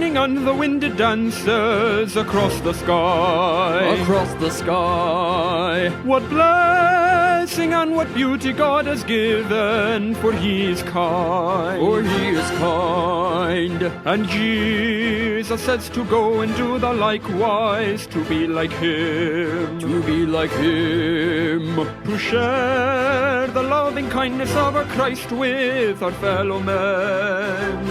shining on the wind it dances across the sky. Across the sky. What blessing and what beauty God has given, for He is kind. For He is kind. And Jesus says to go and do the likewise, to be like Him. To be like Him. To share the loving kindness of our Christ with our fellow men.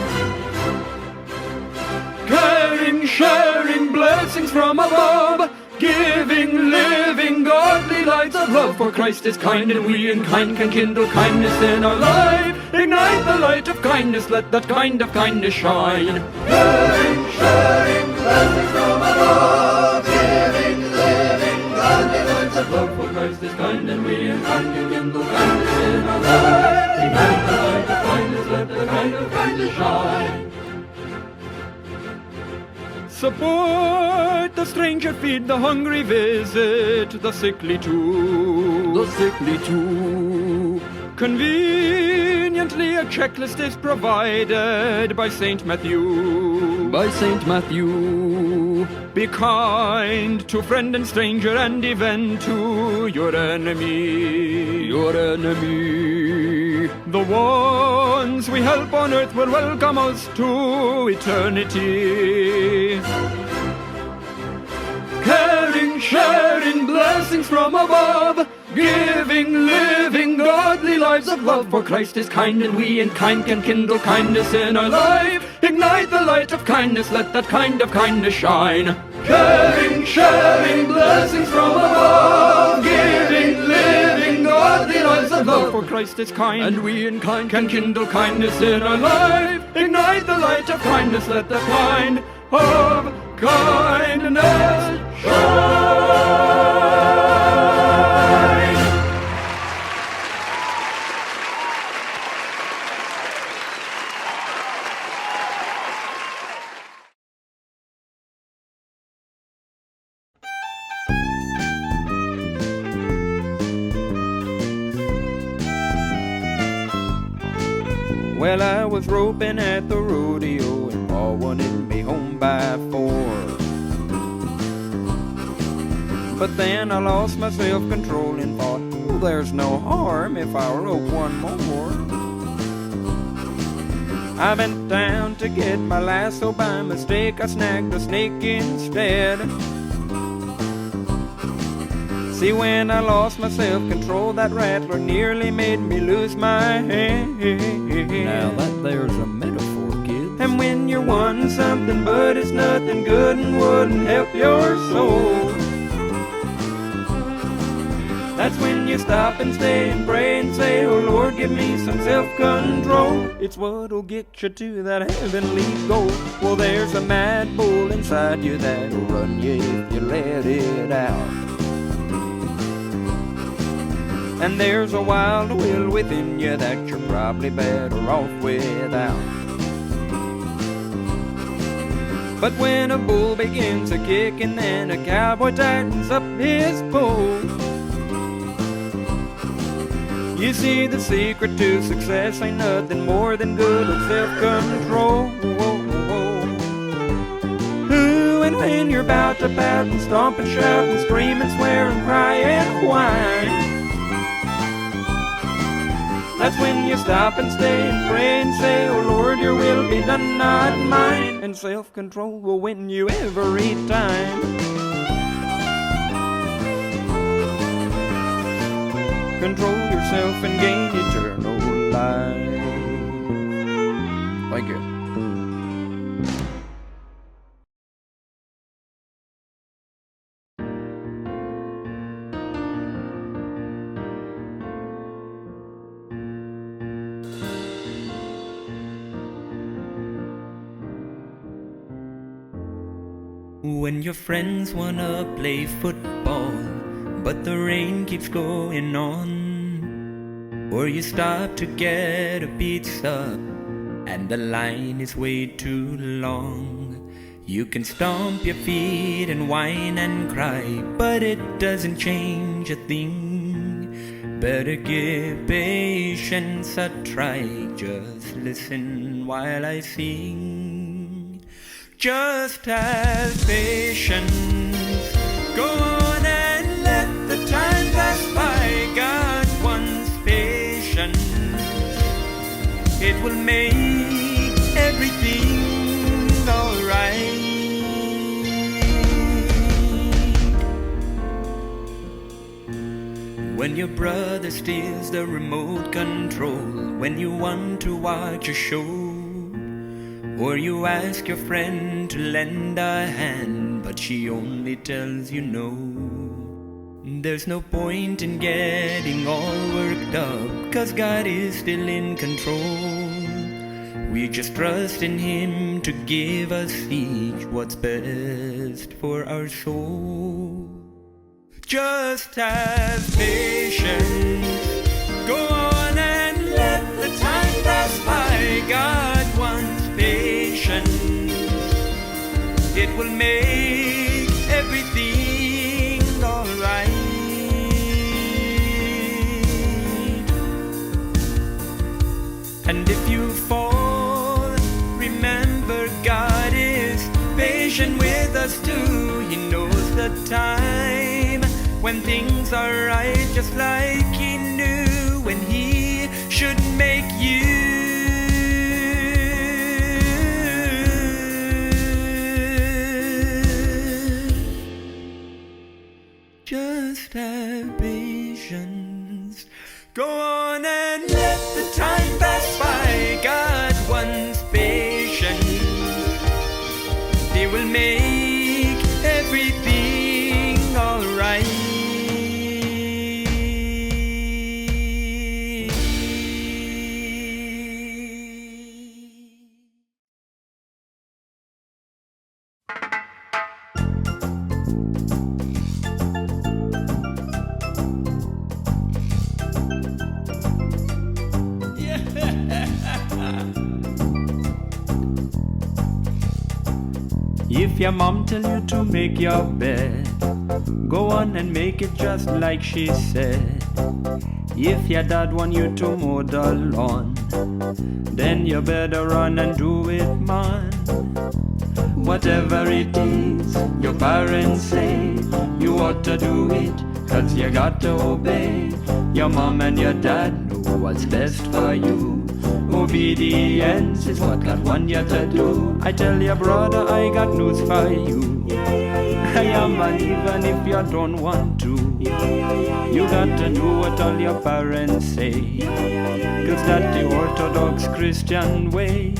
Caring, sharing blessings from above, giving, living, godly lives of love. For Christ is kind, and we in kind can kindle kindness in our life. Ignite the light of kindness, let that kind of kindness shine. Caring, sharing blessings from above, giving, living, godly lives of love. For Christ is kind, and we in kind can kindle kindness in our life. Ignite the light of kindness, let the kind of kindness shine. Support the stranger, feed the hungry, visit the sickly too. The sickly too. Conveniently a checklist is provided by St. Matthew. By St. Matthew. Be kind to friend and stranger, and even to your enemy. Your enemy. The ones we help on earth will welcome us to eternity. Caring, sharing blessings from above, giving, living, godly lives of love. For Christ is kind, and we in kind can kindle kindness in our life. Ignite the light of kindness, let that kind of kindness shine. Caring, sharing blessings from above, giving, living, godly lives of love. For Christ is kind, And we in kind can kindle kindness in our life. Ignite the light of kindness, let the kind of kindness shine. Well, I was roping at the rodeo, and Pa wanted me home by 4. But then I lost my self-control and thought, oh, there's no harm if I rope one more. I bent down to get my lasso. By mistake I snagged a snake instead. See, when I lost my self-control, that rattler nearly made me lose my head. Now that there's a metaphor, kids. And when you're wanting something but it's nothing good and wouldn't help your soul, that's when you stop and stay and pray and say, oh Lord, give me some self-control. It's what'll get you to that heavenly goal. Well, there's a mad bull inside you that'll run you if you let it out. And there's a wild will within you that you're probably better off without. But when a bull begins a kick and then a cowboy tightens up his pole, you see the secret to success ain't nothing more than good old self-control. Ooh, and when you're about to pout and stomp and shout and scream and swear and cry and whine, that's when you stop and stay and pray and say, oh Lord, your will be done, not mine. And self-control will win you every time. Control yourself and gain eternal life. Thank you. When your friends wanna play football, but the rain keeps going on, or you stop to get a pizza and the line is way too long, you can stomp your feet and whine and cry, but it doesn't change a thing. Better give patience a try, just listen while I sing. Just have patience. Go on and let the time pass by. God wants patience. It will make everything alright. When your brother steals the remote control, when you want to watch a show, or you ask your friend to lend a hand, but she only tells you no. There's no point in getting all worked up, 'cause God is still in control. We just trust in Him to give us each what's best for our soul. Just have patience. Go on and let the time pass by. God wants patience. It will make everything alright. And if you fall, remember God is patient with us too. He knows the time when things are right, just like He knew when He should make you. Just have patience. Go on and let the time pass by. God wants patience. He will make everything alright. If your mom tell you to make your bed, go on and make it just like she said. If your dad want you to mow the lawn, then you better run and do it, man. Whatever it is your parents say, you ought to do it, 'cause you got to obey. Your mom and your dad know what's best for you. Obedience is what God want you to do. I tell you, brother, I got news for you. I am man even if you don't want to. You got to do what all your parents say, 'cause that's the Orthodox Christian way.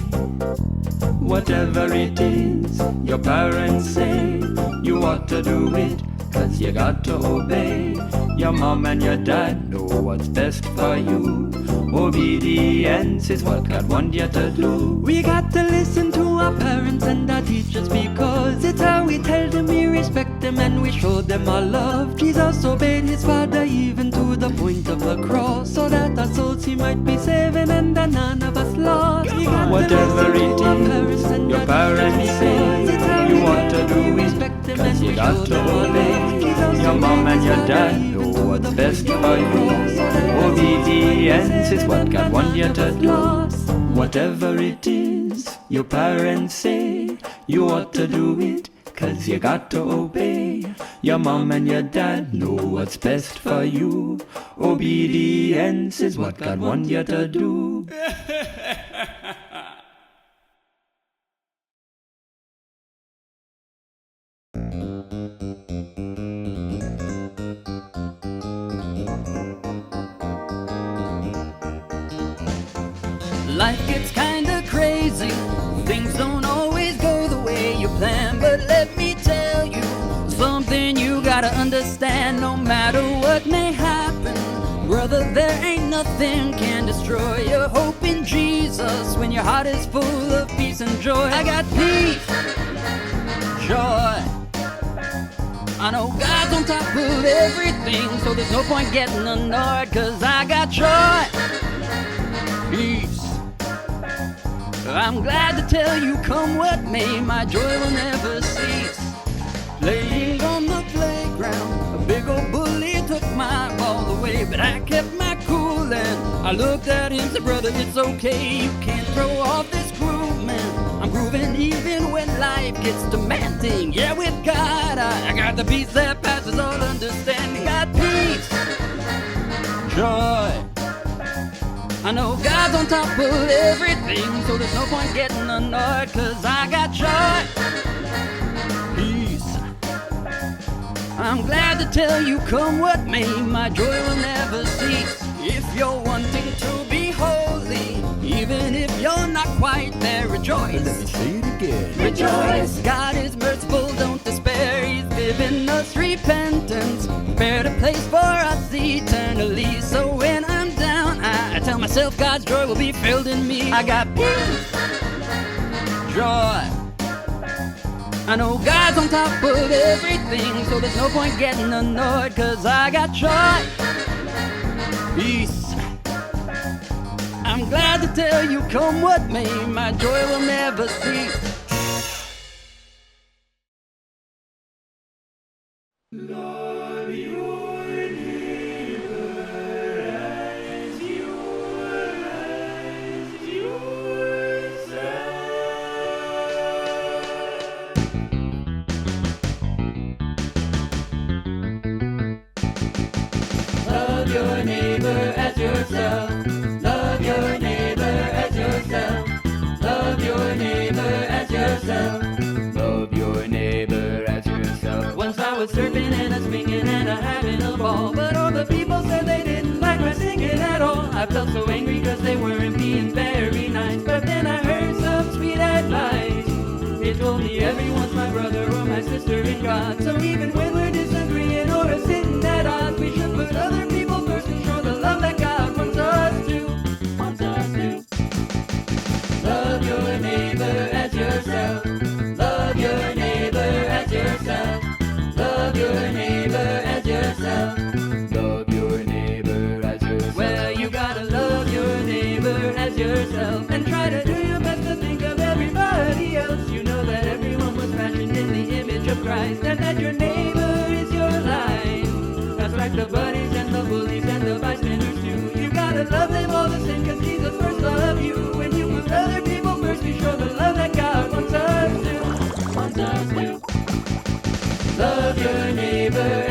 Whatever it is your parents say, you ought to do it, 'cause you got to obey. Your mom and your dad know what's best for you. Obedience is what God wants you to do. We got to listen to our parents and our teachers, because it's how we tell them we respect them and we show them our love. Jesus obeyed His Father even to the point of the cross, so that our souls He might be saving and that none of us lost. We got Whatever to it listen to our is parents and your our parents teachers, say, because it's how you we ought to tell do them we it, respect them 'cause and you we got show to them our obey. love. Jesus Your mom obeyed and His your Father dad even know to what's the best point of for the you. cross, so that our souls Obedience is what God wants you to do. lost. Whatever it is your parents say, you ought to do it, 'cause you got to obey. Your mom and your dad know what's best for you. Obedience is what God wants you to do. Life gets kinda crazy, things don't always go the way you plan, but let me tell you something you gotta understand. No matter what may happen, brother, there ain't nothing can destroy your hope in Jesus when your heart is full of peace and joy. I got peace, joy, I know God's on top of everything, so there's no point getting annoyed, 'cause I got joy, peace. I'm glad to tell you, come what may, my joy will never cease. Playing on the playground, a big old bully took my ball away, but I kept my cool and I looked at him and said, brother, it's okay, you can't throw off this groove, man. I'm grooving even when life life gets demanding. Yeah, with God, I got the peace that passes all understanding. Got peace, joy. I know God's on top of everything, so there's no point getting annoyed, 'cause I got joy, peace. I'm glad to tell you, come what may, my joy will never cease. If you're wanting to be holy, even if you're not quite there, rejoice. Let me say it again. Rejoice. God is merciful, don't despair. He's given us repentance, prepared a place for us eternally. So when I'm down, I tell myself God's joy will be filled in me. I got peace, joy. I know God's on top of everything, so there's no point getting annoyed, 'cause I got joy, peace. I'm glad to tell you, come what may, my joy will never cease. Love your neighbor as yourself. Love your neighbor as yourself. Love your neighbor as yourself. Love your neighbor as yourself. Love your neighbor as yourself. Once I was surfing and a swinging and a having a ball, but all the people said they didn't like my singing at all. I felt so angry 'cause they weren't being very nice. But then I heard some sweet advice. It told me everyone's my brother or my sister in God. So even when we're disagreeing or sitting at odds, we should put other people first and show the love that God wants us to. Love your neighbor as yourself. Love your neighbor as yourself. Love your neighbor as yourself. Love your neighbor as yourself. Well, you gotta love your neighbor as yourself, and try to do your best to think of everybody else. You know that everyone was fashioned in the image of Christ, and that your neighbor is your life. That's like the buddies and the bullies and the bystanders too. You gotta love them all the same, 'cause Jesus first loved you. When you put other people first, you show the love that God wants us to. Love your neighbor